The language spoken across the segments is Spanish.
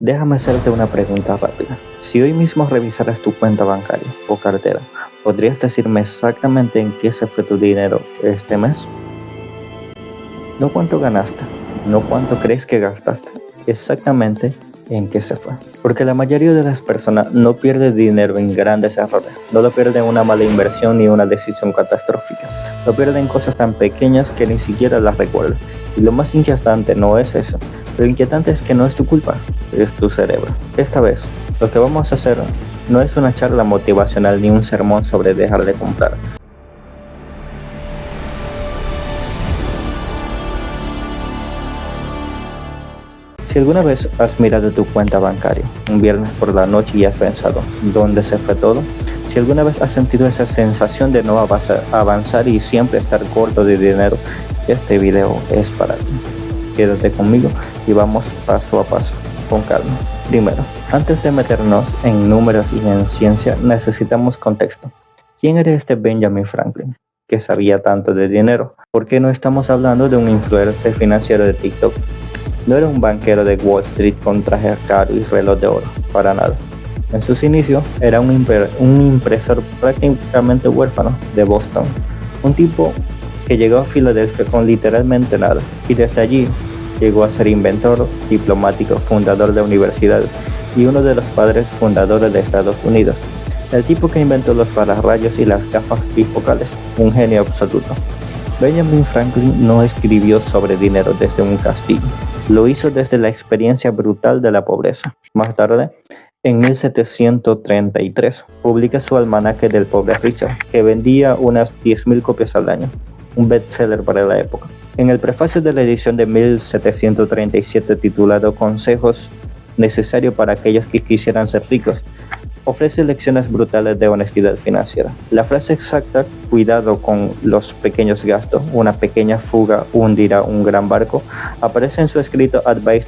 Déjame hacerte una pregunta rápida. Si hoy mismo revisaras tu cuenta bancaria o cartera, ¿podrías decirme exactamente en qué se fue tu dinero este mes? No cuánto ganaste, no cuánto crees que gastaste, exactamente en qué se fue. Porque la mayoría de las personas no pierde dinero en grandes errores, no lo pierden en una mala inversión ni una decisión catastrófica, lo pierden en cosas tan pequeñas que ni siquiera las recuerdan. Y lo más inquietante no es eso, lo inquietante es que no es tu culpa, es tu cerebro. Esta vez, lo que vamos a hacer no es una charla motivacional ni un sermón sobre dejar de comprar. Si alguna vez has mirado tu cuenta bancaria un viernes por la noche y has pensado, ¿dónde se fue todo? Si alguna vez has sentido esa sensación de no avanzar y siempre estar corto de dinero, este video es para ti. Quédate conmigo y vamos paso a paso, con calma. Primero, antes de meternos en números y en ciencia, necesitamos contexto. ¿Quién era este Benjamin Franklin, que sabía tanto de dinero? ¿Por qué no estamos hablando de un influencer financiero de TikTok? No era un banquero de Wall Street con traje caro y reloj de oro, para nada. En sus inicios era un impresor prácticamente huérfano de Boston, un tipo que llegó a Filadelfia con literalmente nada, y desde allí llegó a ser inventor, diplomático, fundador de universidades y uno de los padres fundadores de Estados Unidos. El tipo que inventó los pararrayos y las gafas bifocales, un genio absoluto. Benjamin Franklin no escribió sobre dinero desde un castillo, lo hizo desde la experiencia brutal de la pobreza. Más tarde, en 1733, publica su almanaque del pobre Richard, que vendía unas 10.000 copias al año, un bestseller para la época. En el prefacio de la edición de 1737 titulado Consejos necesarios para aquellos que quisieran ser ricos, ofrece lecciones brutales de honestidad financiera. La frase exacta, cuidado con los pequeños gastos, una pequeña fuga hundirá un gran barco, aparece en su escrito Advice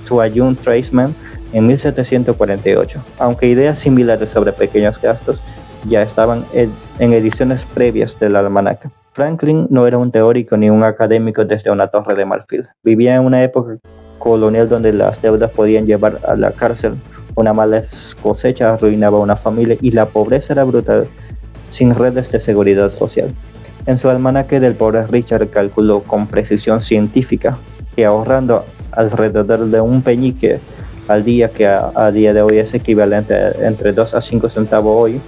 to a Young Tradesman en 1748, aunque ideas similares sobre pequeños gastos ya estaban en ediciones previas del almanaque. Franklin no era un teórico ni un académico desde una torre de marfil. Vivía en una época colonial donde las deudas podían llevar a la cárcel. Una mala cosecha arruinaba una familia y la pobreza era brutal, sin redes de seguridad social. En su almanaque del pobre Richard calculó con precisión científica que ahorrando alrededor de un peñique al día, que a día de hoy es equivalente a entre 2 a 5 centavos hoy,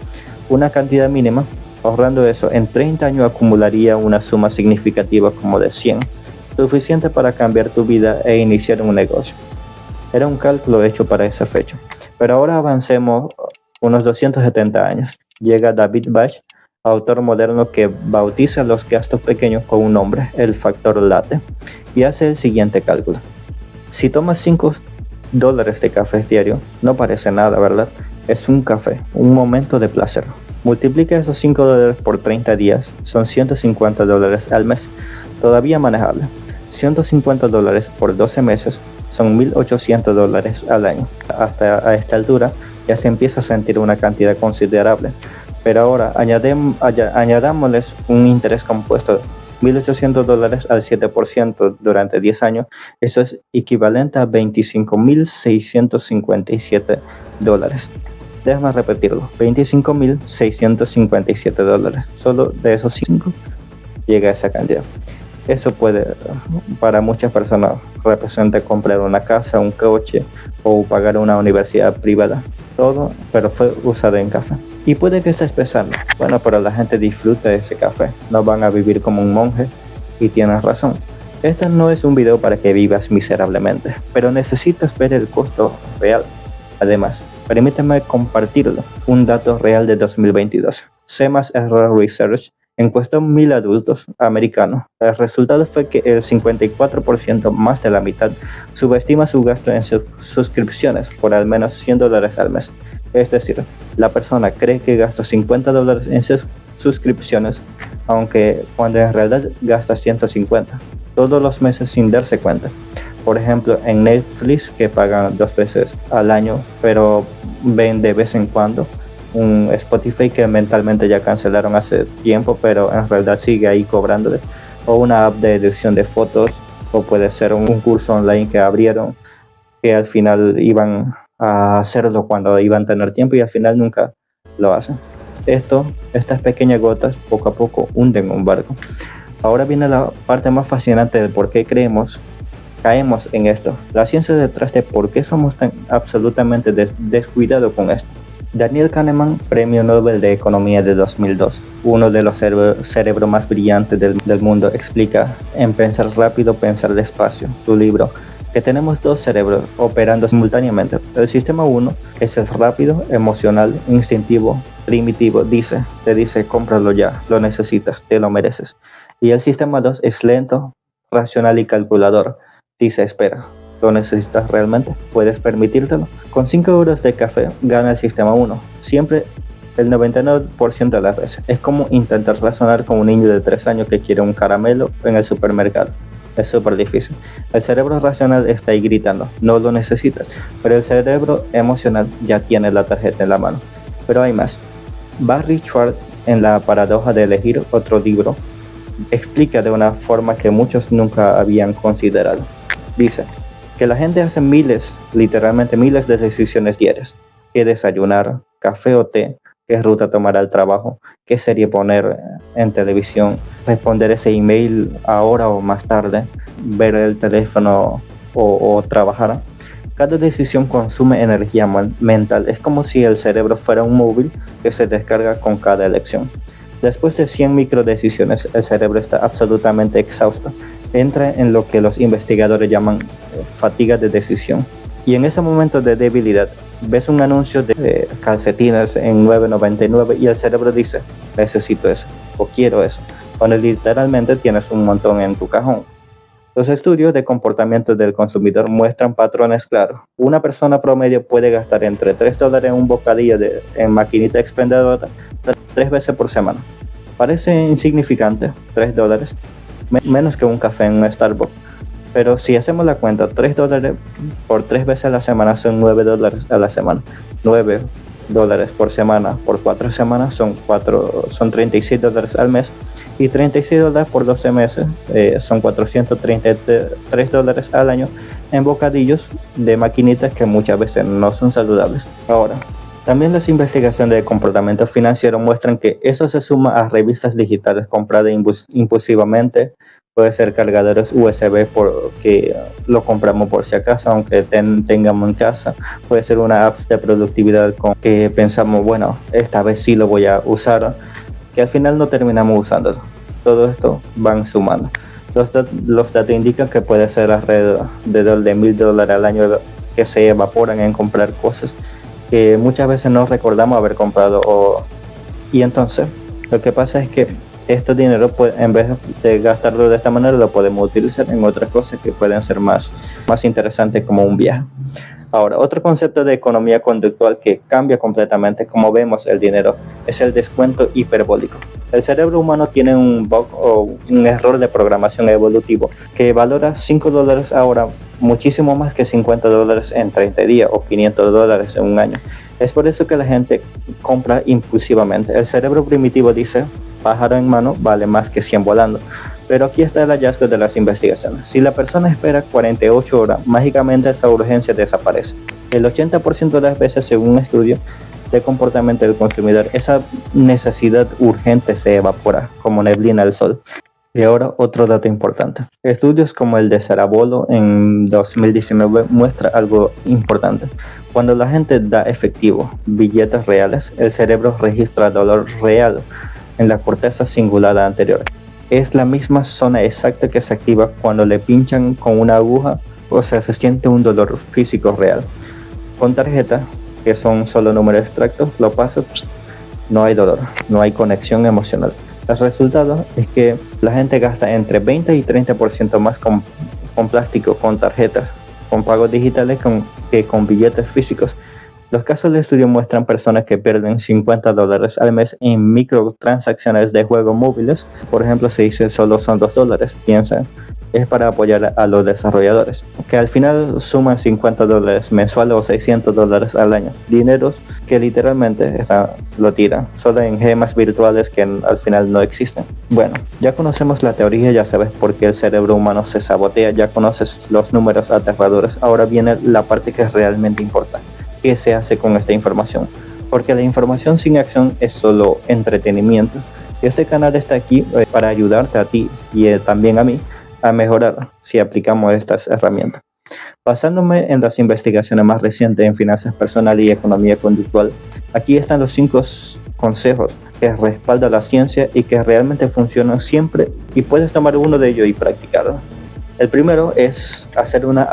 una cantidad mínima, ahorrando eso en 30 años acumularía una suma significativa como de 100, suficiente para cambiar tu vida e iniciar un negocio. Era un cálculo hecho para esa fecha. Pero ahora avancemos unos 270 años. Llega David Bach, autor moderno que bautiza los gastos pequeños con un nombre, el factor late, y hace el siguiente cálculo. Si tomas $5 de café diario, no parece nada, ¿verdad? Es un café, un momento de placer. Multiplica esos $5 por 30 días, son $150 al mes, todavía manejable. $150 por 12 meses, son $1.800 al año. Hasta a esta altura ya se empieza a sentir una cantidad considerable, pero ahora añadámosles un interés compuesto, $1.800 al 7% durante 10 años, eso es equivalente a $25.657. Déjame repetirlo, $25.657. Solo de esos 5 llega a esa cantidad. Eso puede, para muchas personas, representa comprar una casa, un coche o pagar una universidad privada. Todo, pero fue usado en café. Y puede que estés pensando, bueno, pero la gente disfruta de ese café, no van a vivir como un monje. Y tienes razón. Este no es un video para que vivas miserablemente, pero necesitas ver el costo real. Además, permíteme compartirlo, un dato real de 2022. CEMAS Error Research encuestó a 1.000 adultos americanos. El resultado fue que el 54%, más de la mitad, subestima su gasto en suscripciones por al menos $100 al mes. Es decir, la persona cree que gasta $50 en sus suscripciones, aunque cuando en realidad gasta 150 todos los meses sin darse cuenta. Por ejemplo, en Netflix, que pagan 2 veces al año, pero ven de vez en cuando. Un Spotify que mentalmente ya cancelaron hace tiempo, pero en realidad sigue ahí cobrándole, o una app de edición de fotos, o puede ser un curso online que abrieron, que al final iban a hacerlo cuando iban a tener tiempo y al final nunca lo hacen. Estas pequeñas gotas poco a poco hunden un barco. Ahora viene la parte más fascinante de por qué caemos en esto. La ciencia detrás de por qué somos tan absolutamente descuidados con esto. Daniel Kahneman, Premio Nobel de Economía de 2002, uno de los cerebros más brillantes del mundo, explica en Pensar rápido, pensar despacio, su libro, que tenemos dos cerebros operando simultáneamente. El sistema 1 es el rápido, emocional, instintivo, primitivo, te dice cómpralo ya, lo necesitas, te lo mereces. Y el sistema 2 es lento, racional y calculador, dice espera, ¿lo necesitas realmente? ¿Puedes permitírtelo? Con 5 euros de café gana el sistema 1, siempre el 99% de las veces. Es como intentar razonar con un niño de 3 años que quiere un caramelo en el supermercado. Es súper difícil. El cerebro racional está ahí gritando, no lo necesitas, pero el cerebro emocional ya tiene la tarjeta en la mano. Pero hay más. Barry Schwartz, en La paradoja de elegir, otro libro, explica de una forma que muchos nunca habían considerado. Dice que la gente hace literalmente miles de decisiones diarias. ¿Qué desayunar? ¿Café o té? ¿Qué ruta tomar al trabajo? ¿Qué serie poner en televisión? ¿Responder ese email ahora o más tarde? ¿Ver el teléfono o trabajar? Cada decisión consume energía mental. Es como si el cerebro fuera un móvil que se descarga con cada elección. Después de 100 microdecisiones, el cerebro está absolutamente exhausto. Entra en lo que los investigadores llaman fatiga de decisión. Y en ese momento de debilidad, ves un anuncio de calcetines en $9.99 y el cerebro dice, necesito eso, o quiero eso, cuando literalmente tienes un montón en tu cajón. Los estudios de comportamiento del consumidor muestran patrones claros. Una persona promedio puede gastar entre $3 en un bocadillo en maquinita expendedora 3 veces por semana. Parece insignificante, $3, menos que un café en un Starbucks. Pero si hacemos la cuenta, $3 por 3 veces a la semana son $9 a la semana. $9 por semana por 4 semanas son $36 al mes. Y $36 por 12 meses son $433 al año en bocadillos de maquinitas que muchas veces no son saludables. Ahora, también las investigaciones de comportamiento financiero muestran que eso se suma a revistas digitales compradas impulsivamente. Puede ser cargadores USB porque lo compramos por si acaso, aunque tengamos en casa. Puede ser una app de productividad con que pensamos, bueno, esta vez sí lo voy a usar, que al final no terminamos usándolo. Todo esto van sumando. Los datos indican que puede ser alrededor de $1,000 al año que se evaporan en comprar cosas que muchas veces no recordamos haber comprado. Y entonces, lo que pasa es que este dinero, en vez de gastarlo de esta manera, lo podemos utilizar en otras cosas que pueden ser más interesantes, como un viaje. Ahora, otro concepto de economía conductual que cambia completamente cómo vemos el dinero es el descuento hiperbólico. El cerebro humano tiene un bug o un error de programación evolutivo que valora $5 ahora muchísimo más que $50 en 30 días o $500 en un año. Es por eso que la gente compra impulsivamente. El cerebro primitivo dice, pájaro en mano vale más que 100 volando. Pero aquí está el hallazgo de las investigaciones. Si la persona espera 48 horas, mágicamente esa urgencia desaparece. El 80% de las veces, según un estudio de comportamiento del consumidor, esa necesidad urgente se evapora como neblina al sol. Y ahora otro dato importante. Estudios como el de Sarabolo en 2019 muestra algo importante. Cuando la gente da efectivo, billetes reales, el cerebro registra dolor real en la corteza cingulada anterior. Es la misma zona exacta que se activa cuando le pinchan con una aguja, o sea, se siente un dolor físico real. Con tarjeta, que son solo números abstractos, lo pasas, no hay dolor, no hay conexión emocional. El resultado es que la gente gasta entre 20 y 30% más con plástico, con tarjetas, con pagos digitales que con billetes físicos. Los casos de estudio muestran personas que pierden $50 al mes en microtransacciones de juegos móviles. Por ejemplo, se dice solo son $2, piensan, es para apoyar a los desarrolladores, que al final suman $50 mensuales o $600 al año. Dineros que literalmente lo tiran, solo en gemas virtuales que al final no existen. Bueno, ya conocemos la teoría, ya sabes por qué el cerebro humano se sabotea, ya conoces los números aterradores. Ahora viene la parte que realmente importa. ¿Qué se hace con esta información? Porque la información sin acción es solo entretenimiento. Este canal está aquí para ayudarte a ti y también a mí a mejorar si aplicamos estas herramientas. Basándome en las investigaciones más recientes en finanzas personales y economía conductual, aquí están los 5 consejos que respaldan la ciencia y que realmente funcionan siempre, y puedes tomar uno de ellos y practicarlo. El primero es hacer una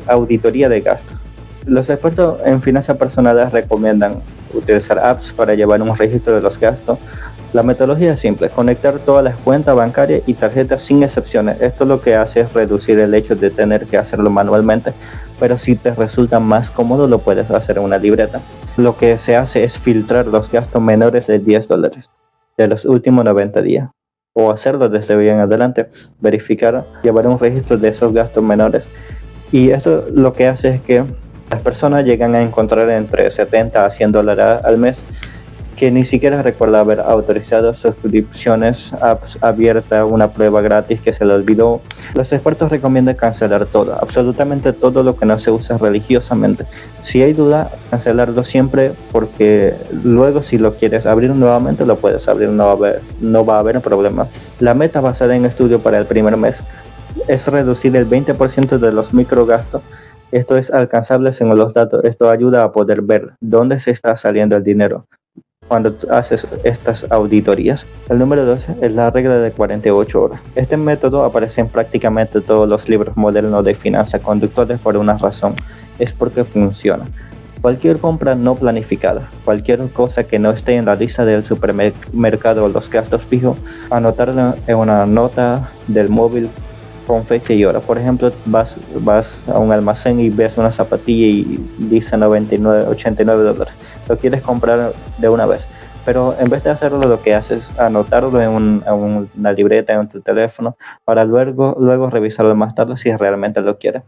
auditoría de gastos. Los expertos en finanzas personales recomiendan utilizar apps para llevar un registro de los gastos. La metodología es simple: conectar todas las cuentas bancarias y tarjetas sin excepciones. Esto lo que hace es reducir el hecho de tener que hacerlo manualmente, pero si te resulta más cómodo lo puedes hacer en una libreta. Lo que se hace es filtrar los gastos menores de $10 de los últimos 90 días, o hacerlo desde hoy en adelante, verificar, llevar un registro de esos gastos menores. Y esto lo que hace es que las personas llegan a encontrar entre $70 a $100 al mes que ni siquiera recuerda haber autorizado suscripciones, apps abiertas, una prueba gratis que se le olvidó. Los expertos recomiendan cancelar todo, absolutamente todo lo que no se usa religiosamente. Si hay duda, cancelarlo siempre, porque luego si lo quieres abrir nuevamente lo puedes abrir, no va a haber problema. La meta basada en estudio para el primer mes es reducir el 20% de los microgastos. Esto es alcanzable según los datos. Esto ayuda a poder ver dónde se está saliendo el dinero cuando haces estas auditorías. El número 2 es la regla de 48 horas. Este método aparece en prácticamente todos los libros modernos de finanzas conductuales por una razón: es porque funciona. Cualquier compra no planificada, cualquier cosa que no esté en la lista del supermercado o los gastos fijos, anotarla en una nota del móvil con fecha y hora. Por ejemplo, vas a un almacén y ves una zapatilla y dice $89. Lo quieres comprar de una vez, pero en vez de hacerlo, lo que haces es anotarlo en una libreta, en tu teléfono, para luego revisarlo más tarde si realmente lo quieres.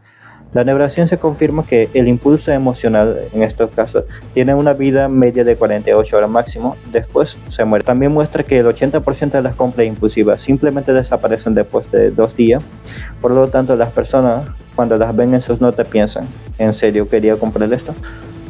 La neurociencia confirma que el impulso emocional, en estos casos, tiene una vida media de 48 horas máximo, después se muere. También muestra que el 80% de las compras impulsivas simplemente desaparecen después de 2 días. Por lo tanto, las personas, cuando las ven en sus notas, piensan: ¿en serio quería comprar esto?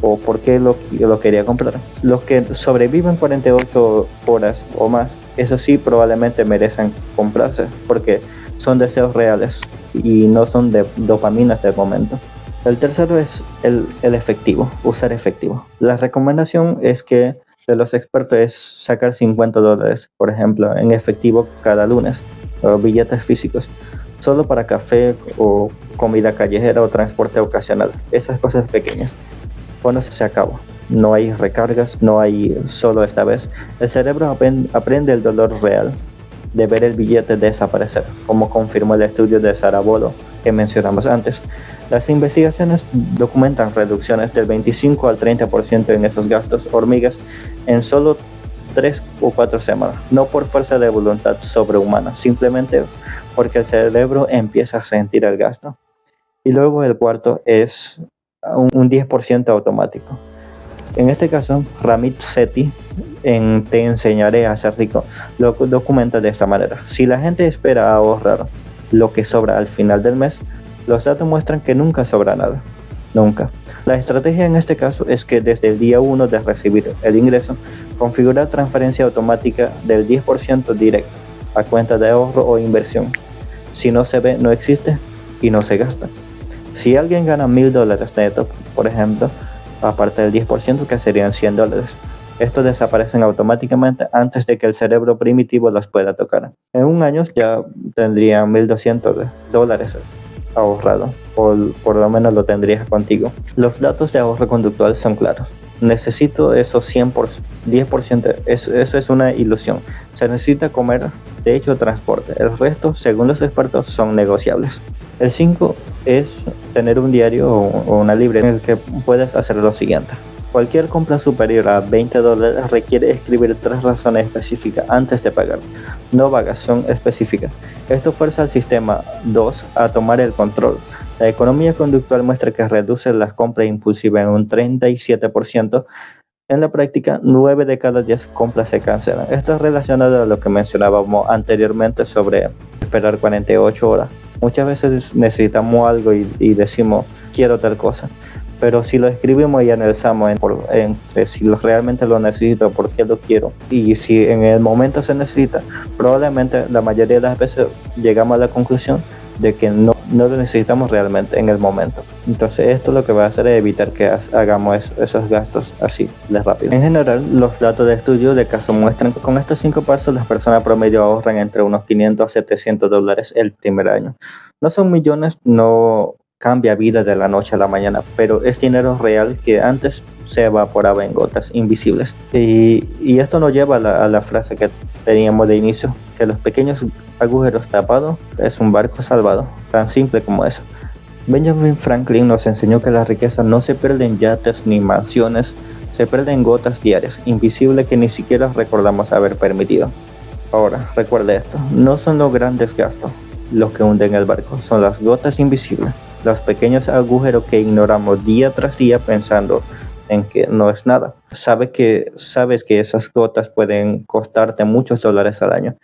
¿O por qué lo quería comprar? Los que sobreviven 48 horas o más, eso sí, probablemente merecen comprarse, porque son deseos reales y no son de dopaminas del momento. El tercero es el efectivo, usar efectivo. La recomendación es que de los expertos es sacar $50, por ejemplo, en efectivo cada lunes, o billetes físicos, solo para café o comida callejera o transporte ocasional. Esas cosas pequeñas. Cuando se acabó, no hay recargas, no hay solo esta vez. El cerebro aprende el dolor real de ver el billete desaparecer, como confirmó el estudio de Sarabolo que mencionamos antes. Las investigaciones documentan reducciones del 25 al 30% en esos gastos hormigas en solo 3 o 4 semanas, no por fuerza de voluntad sobrehumana, simplemente porque el cerebro empieza a sentir el gasto. Y luego el cuarto es un 10% automático. En este caso, Ramit Sethi en Te enseñaré a ser rico lo documenta de esta manera: si la gente espera ahorrar lo que sobra al final del mes, los datos muestran que nunca sobra nada, nunca. La estrategia en este caso es que desde el día 1 de recibir el ingreso, configurar transferencia automática del 10% directo a cuenta de ahorro o inversión. Si no se ve, no existe y no se gasta. Si alguien gana $1,000 neto, por ejemplo, aparte del 10%, que serían $100, estos desaparecen automáticamente antes de que el cerebro primitivo los pueda tocar. En un año ya tendrían $1,200 ahorrado, o por lo menos lo tendrías contigo. Los datos de ahorro conductual son claros. Necesito esos 10%, eso es una ilusión. Se necesita comer, de hecho transporte. El resto, según los expertos, son negociables. El 5 es tener un diario o una libreta en el que puedes hacer lo siguiente: cualquier compra superior a $20 requiere escribir 3 razones específicas antes de pagar, no vagas, son específicas. Esto fuerza al sistema 2 a tomar el control. La economía conductual muestra que reduce las compras impulsivas en un 37%, En la práctica, 9 de cada 10 compras se cancelan. Esto es relacionado a lo que mencionábamos anteriormente sobre esperar 48 horas. Muchas veces necesitamos algo y decimos, quiero tal cosa. Pero si lo escribimos y analizamos si realmente lo necesito, por qué lo quiero, y si en el momento se necesita, probablemente la mayoría de las veces llegamos a la conclusión de que no lo necesitamos realmente en el momento. Entonces esto lo que va a hacer es evitar que hagamos esos gastos así de rápido. En general, los datos de estudio de caso muestran que con estos 5 pasos las personas promedio ahorran entre unos 500 a 700 dólares el primer año. No son millones, no cambia vida de la noche a la mañana, pero es dinero real que antes se evaporaba en gotas invisibles. Y esto nos lleva a la frase que teníamos de inicio, que los pequeños agujeros tapados es un barco salvado, tan simple como eso. Benjamin Franklin nos enseñó que la riqueza no se pierde en yates ni mansiones, se pierde en gotas diarias, invisibles que ni siquiera recordamos haber permitido. Ahora, recuerde esto, no son los grandes gastos los que hunden el barco, son las gotas invisibles, los pequeños agujeros que ignoramos día tras día pensando en que no es nada. Sabes que esas gotas pueden costarte muchos dólares al año.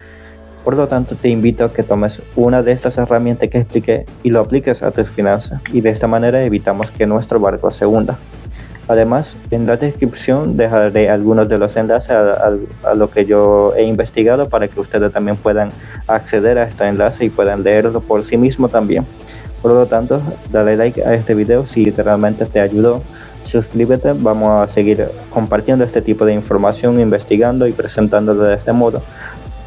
Por lo tanto, te invito a que tomes una de estas herramientas que expliqué y lo apliques a tus finanzas, y de esta manera evitamos que nuestro barco se hunda. Además, en la descripción dejaré algunos de los enlaces a lo que yo he investigado para que ustedes también puedan acceder a este enlace y puedan leerlo por sí mismos también. Por lo tanto, dale like a este video si literalmente te ayudó. Suscríbete, vamos a seguir compartiendo este tipo de información, investigando y presentándolo de este modo.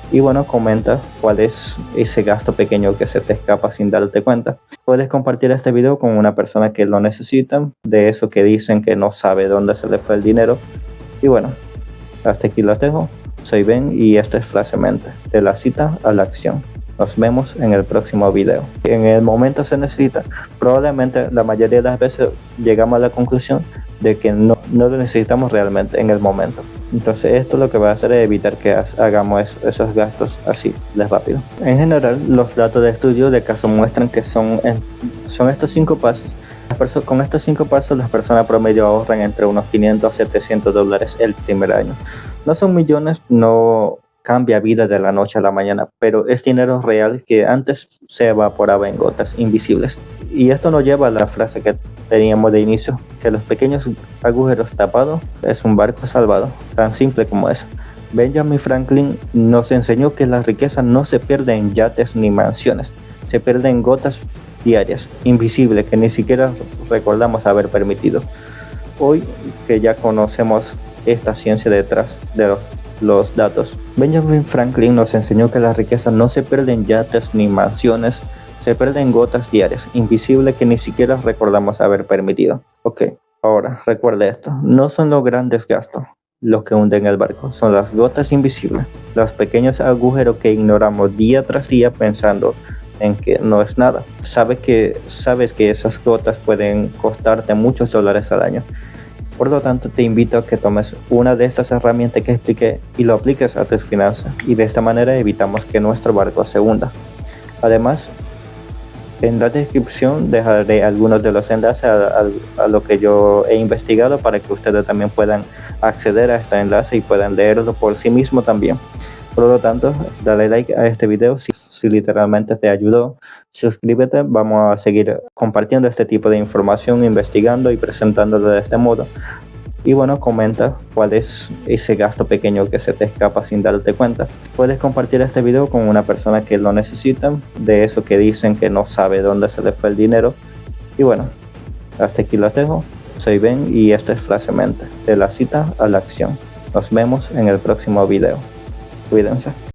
Y bueno, comenta cuál es ese gasto pequeño que se te escapa sin darte cuenta. Puedes compartir este video con una persona que lo necesita, de eso que dicen que no sabe dónde se le fue el dinero. Y bueno, hasta aquí los dejo. Soy Ben y esto es Flashemente, de la cita a la acción. Nos vemos en el próximo video. En el momento se necesita, probablemente la mayoría de las veces llegamos a la conclusión de que no lo necesitamos realmente en el momento. Entonces esto lo que va a hacer es evitar que hagamos esos gastos así de rápido. En general, los datos de estudio de caso muestran que son estos 5 pasos. Con estos 5 pasos las personas promedio ahorran entre unos 500 a 700 dólares el primer año. No son millones, no cambia vida de la noche a la mañana, pero es dinero real que antes se evaporaba en gotas invisibles. Y esto nos lleva a la frase que teníamos de inicio, que los pequeños agujeros tapados es un barco salvado, tan simple como eso. Benjamin Franklin nos enseñó que la riqueza no se pierde en yates ni mansiones, se pierde en gotas diarias, invisibles, que ni siquiera recordamos haber permitido. Hoy que ya conocemos esta ciencia detrás de los datos, Benjamin Franklin nos enseñó que la riqueza no se pierde en yates ni mansiones, se pierde en gotas diarias, invisibles que ni siquiera recordamos haber permitido. Ok, ahora recuerde esto, no son los grandes gastos los que hunden el barco, son las gotas invisibles, los pequeños agujeros que ignoramos día tras día pensando en que no es nada. Sabes que esas gotas pueden costarte muchos dólares al año. Por lo tanto, te invito a que tomes una de estas herramientas que expliqué y lo apliques a tus finanzas, y de esta manera evitamos que nuestro barco se hunda. Además, en la descripción dejaré algunos de los enlaces a lo que yo he investigado para que ustedes también puedan acceder a este enlace y puedan leerlo por sí mismos también. Por lo tanto, dale like a este video si literalmente te ayudó. Suscríbete, vamos a seguir compartiendo este tipo de información, investigando y presentándolo de este modo. Y bueno, comenta cuál es ese gasto pequeño que se te escapa sin darte cuenta. Puedes compartir este video con una persona que lo necesita, de eso que dicen que no sabe dónde se le fue el dinero. Y bueno, hasta aquí los dejo. Soy Ben y esto es Flashemente, de la cita a la acción. Nos vemos en el próximo video. Cuídense.